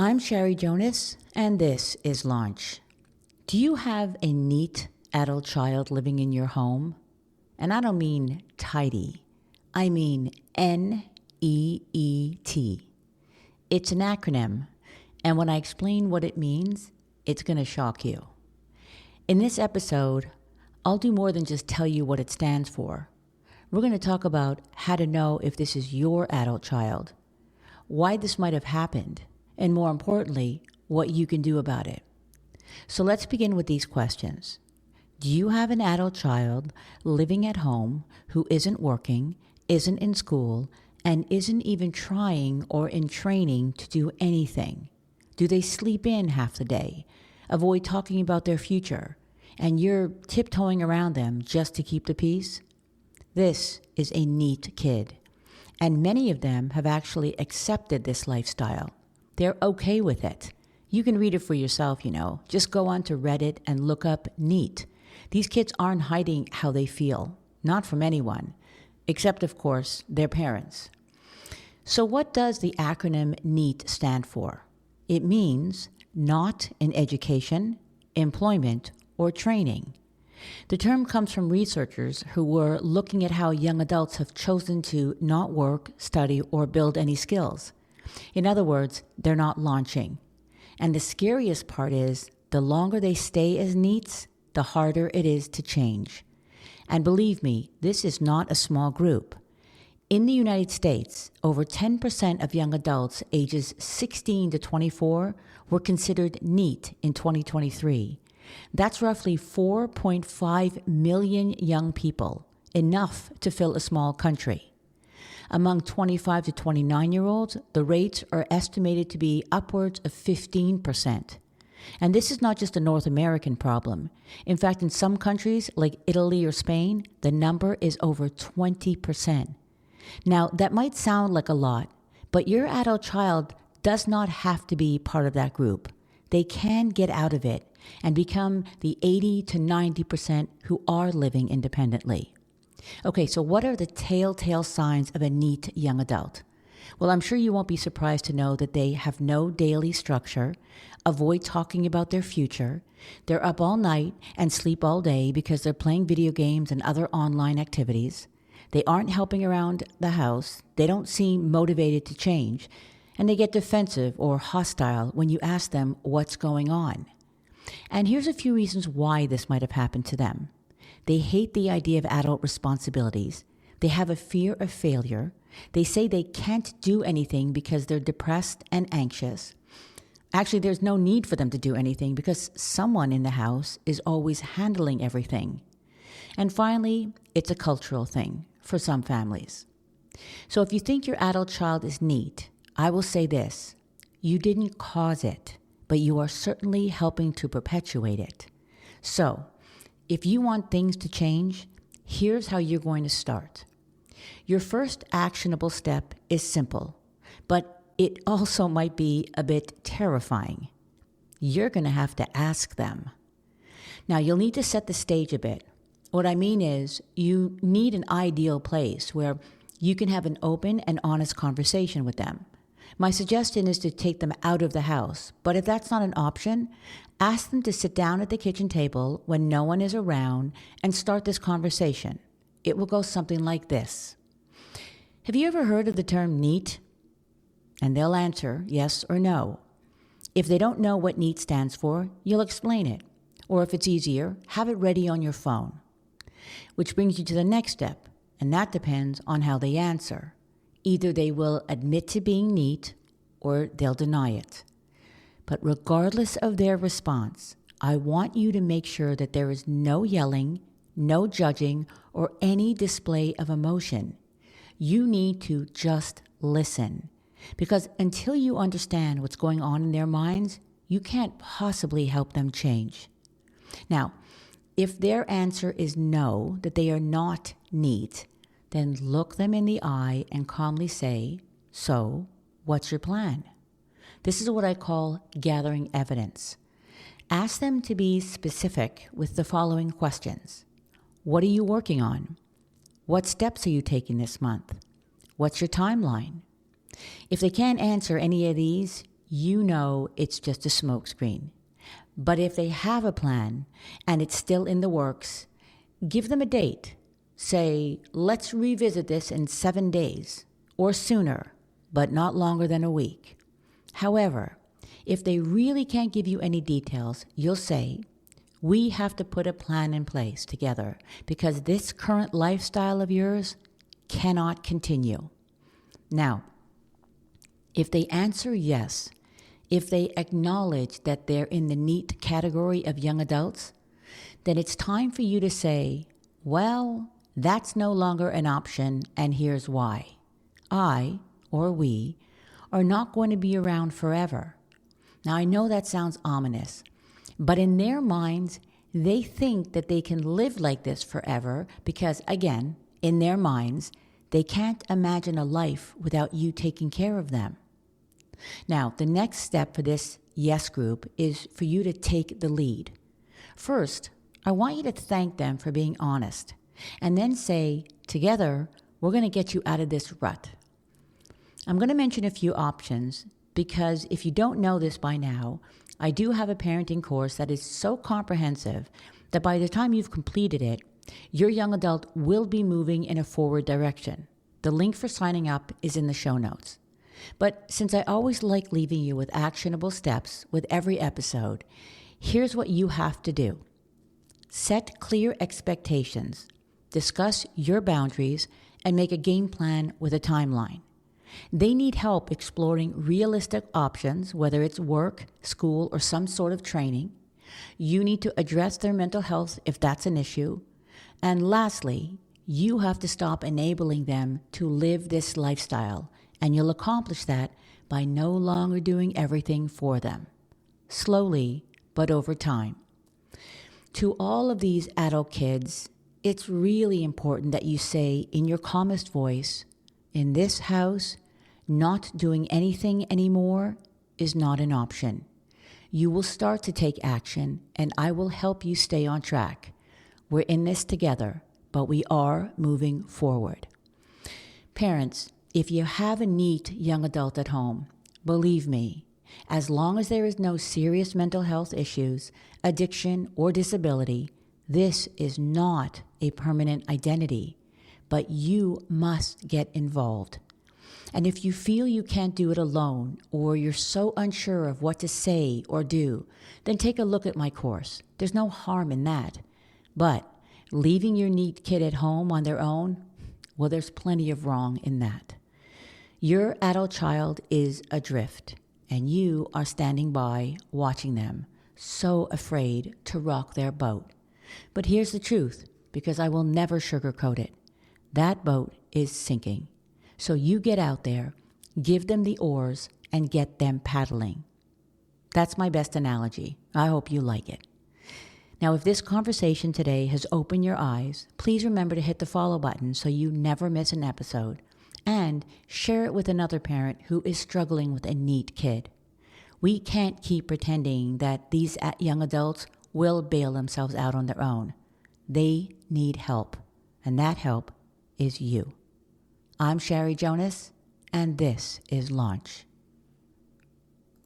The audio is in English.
I'm Sherry Jonas, and this is Launch. Do you have a neat adult child living in your home? And I don't mean tidy. I mean NEET. It's an acronym, and when I explain what it means, it's going to shock you. In this episode, I'll do more than just tell you what it stands for. We're going to talk about how to know if this is your adult child, why this might have happened, and more importantly, what you can do about it. So let's begin with these questions. Do you have an adult child living at home who isn't working, isn't in school, and isn't even trying or in training to do anything? Do they sleep in half the day, avoid talking about their future, and you're tiptoeing around them just to keep the peace? This is a NEET kid, and many of them have actually accepted this lifestyle. They're okay with it. You can read it for yourself, Just go on to Reddit and look up NEET. These kids aren't hiding how they feel, not from anyone, except, of course, their parents. So what does the acronym NEET stand for? It means not in education, employment, or training. The term comes from researchers who were looking at how young adults have chosen to not work, study, or build any skills. In other words, they're not launching. And the scariest part is, the longer they stay as NEETs, the harder it is to change. And believe me, this is not a small group. In the United States, over 10% of young adults ages 16 to 24 were considered NEET in 2023. That's roughly 4.5 million young people, enough to fill a small country. Among 25 to 29-year-olds, the rates are estimated to be upwards of 15%. And this is not just a North American problem. In fact, in some countries like Italy or Spain, the number is over 20%. Now, that might sound like a lot, but your adult child does not have to be part of that group. They can get out of it and become the 80 to 90% who are living independently. Okay, so what are the telltale signs of a NEET young adult? Well, I'm sure you won't be surprised to know that they have no daily structure, avoid talking about their future, they're up all night and sleep all day because they're playing video games and other online activities, they aren't helping around the house, they don't seem motivated to change, and they get defensive or hostile when you ask them what's going on. And here's a few reasons why this might have happened to them. They hate the idea of adult responsibilities. They have a fear of failure. They say they can't do anything because they're depressed and anxious. Actually, there's no need for them to do anything because someone in the house is always handling everything. And finally, it's a cultural thing for some families. So if you think your adult child is NEET, I will say this: you didn't cause it, but you are certainly helping to perpetuate it. So, if you want things to change, here's how you're going to start. Your first actionable step is simple, but it also might be a bit terrifying. You're going to have to ask them. Now, you'll need to set the stage a bit. What I mean is, you need an ideal place where you can have an open and honest conversation with them. My suggestion is to take them out of the house, but if that's not an option, ask them to sit down at the kitchen table when no one is around and start this conversation. It will go something like this. Have you ever heard of the term NEET? And they'll answer yes or no. If they don't know what NEET stands for, you'll explain it. Or if it's easier, have it ready on your phone. Which brings you to the next step, and that depends on how they answer. Either they will admit to being NEET or they'll deny it. But regardless of their response, I want you to make sure that there is no yelling, no judging, or any display of emotion. You need to just listen. Because until you understand what's going on in their minds, you can't possibly help them change. Now, if their answer is no, that they are not NEET, then look them in the eye and calmly say, "So, what's your plan?" This is what I call gathering evidence. Ask them to be specific with the following questions. What are you working on? What steps are you taking this month? What's your timeline? If they can't answer any of these, you know it's just a smokescreen. But if they have a plan and it's still in the works, give them a date. Say, let's revisit this in 7 days or sooner, but not longer than a week. However, if they really can't give you any details, you'll say, we have to put a plan in place together because this current lifestyle of yours cannot continue. Now, if they answer yes, if they acknowledge that they're in the NEET category of young adults, then it's time for you to say, well, that's no longer an option, and here's why. I, or we, are not going to be around forever. Now, I know that sounds ominous, but in their minds, they think that they can live like this forever because, again, in their minds, they can't imagine a life without you taking care of them. Now, the next step for this yes group is for you to take the lead. First, I want you to thank them for being honest, and then say, together, we're going to get you out of this rut. I'm going to mention a few options because if you don't know this by now, I do have a parenting course that is so comprehensive that by the time you've completed it, your young adult will be moving in a forward direction. The link for signing up is in the show notes. But since I always like leaving you with actionable steps with every episode, here's what you have to do. Set clear expectations, discuss your boundaries, and make a game plan with a timeline. They need help exploring realistic options, whether it's work, school, or some sort of training. You need to address their mental health if that's an issue. And lastly, you have to stop enabling them to live this lifestyle, and you'll accomplish that by no longer doing everything for them. Slowly, but over time. To all of these adult kids, it's really important that you say in your calmest voice, in this house, not doing anything anymore is not an option. You will start to take action, and I will help you stay on track. We're in this together, but we are moving forward. Parents, if you have a NEET young adult at home, believe me, as long as there is no serious mental health issues, addiction, or disability, this is not a permanent identity, but you must get involved. And if you feel you can't do it alone, or you're so unsure of what to say or do, then take a look at my course. There's no harm in that. But leaving your NEET kid at home on their own, well, there's plenty of wrong in that. Your adult child is adrift, and you are standing by watching them, so afraid to rock their boat. But here's the truth, because I will never sugarcoat it. That boat is sinking. So you get out there, give them the oars, and get them paddling. That's my best analogy. I hope you like it. Now, if this conversation today has opened your eyes, please remember to hit the follow button so you never miss an episode, and share it with another parent who is struggling with a NEET kid. We can't keep pretending that these young adults will bail themselves out on their own. They need help, and that help is you. I'm Sherry Jonas, and this is Launch.